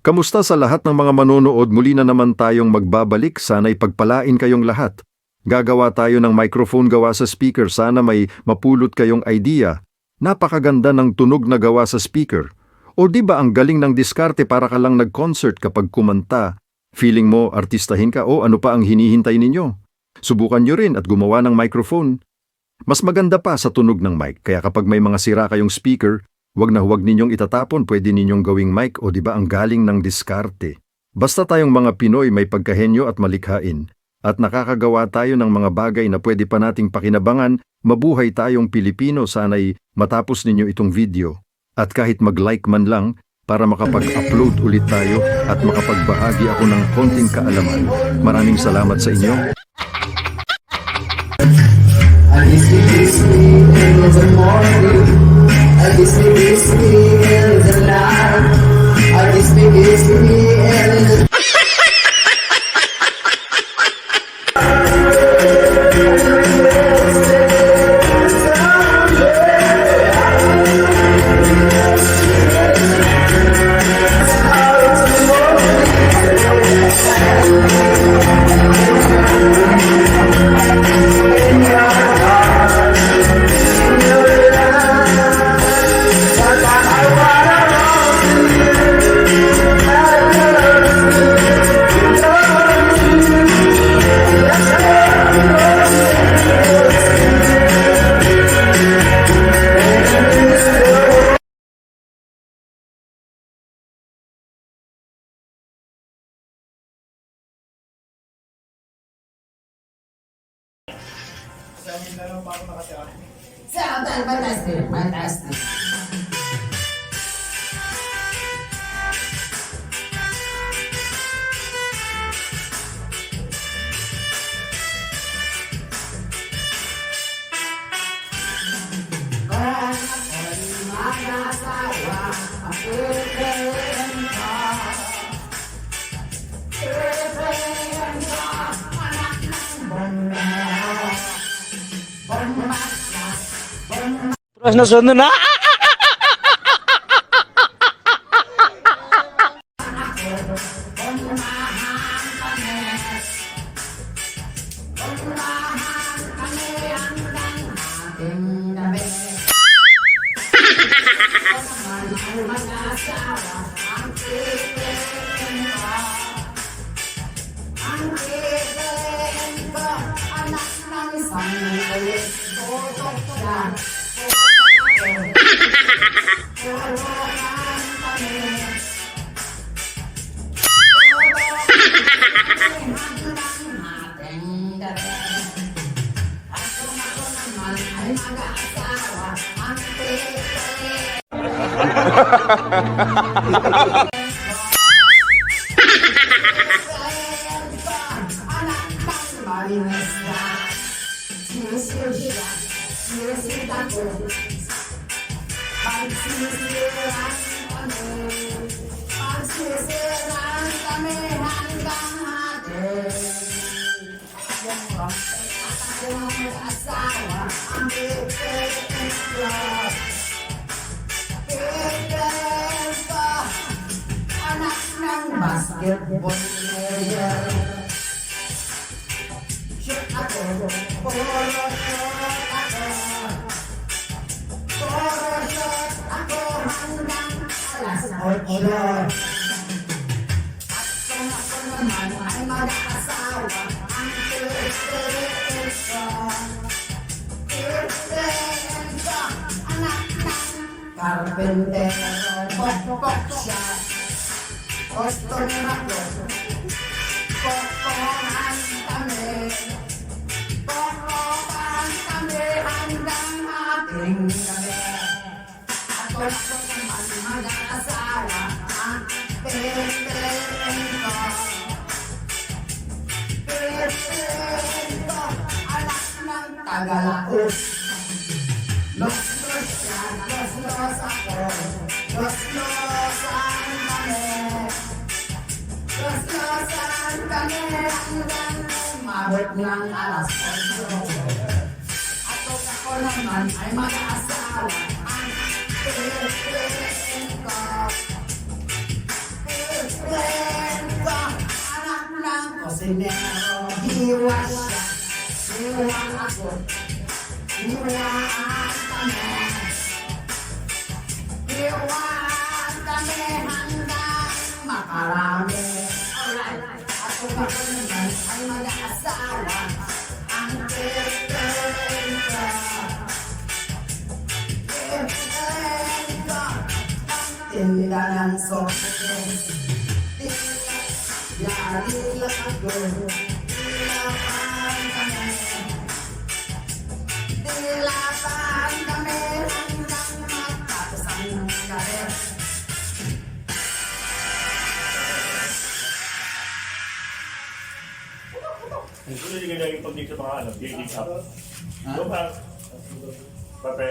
Kamusta sa lahat ng mga manonood? Muli na naman tayong magbabalik. Sana'y pagpalain kayong lahat. Gagawa tayo ng microphone gawa sa speaker. Sana may mapulot kayong idea. Napakaganda ng tunog na gawa sa speaker. O di ba ang galing ng diskarte para ka lang nag-concert kapag kumanta? Feeling mo artistahin ka o ano pa ang hinihintay ninyo? Subukan nyo rin at gumawa ng microphone. Mas maganda pa sa tunog ng mic. Kaya kapag may mga sira kayong speaker, huwag na huwag ninyong itatapon, pwede ninyong gawing mic o di ba ang galing ng diskarte. Basta tayong mga Pinoy may pagkahenyo at malikhain at nakakagawa tayo ng mga bagay na pwede pa nating pakinabangan, mabuhay tayong Pilipino. Sana'y matapos ninyo itong video at kahit mag-like man lang para makapag-upload ulit tayo at makapagbahagi ako ng konting kaalaman. Maraming salamat sa inyo. Fantastic, fantastic. Terus nasunod na. Basketball player. Shoot ako, puro shot ako. Puro shot ako hanggang alas 8. At kung ako naman ay mag-asawa, ang tiris ko. Tiris ko, anak ng karpentero. Pok-pok siya. Gusto nila ko, pokohan kami hanggang ating gabi. At gusto naman mag-asawa ang pipirin ko. Pipirin ko, anak ng Tagalaos. Los-los siya, los-los ako, los-losan kami. Los-losan kami hanggang umabot ng alas 8. At ako naman ay mag-aasawa ang pipirin ko. Kusinero, hiwa siya, hiwa ako, hiwaan kami. Hiwaan kami hanggang makarami. Alright, ako ba naman ay mag-aasawa, ang kailangan ka. Tinda ng sokes, lagi lang ako, tilapan kami, tilapan kami hanggang matapos ang karir. Ang sulit yung ganyan yung pag-dig sa mga ano, dig up. Doon pa. Papel.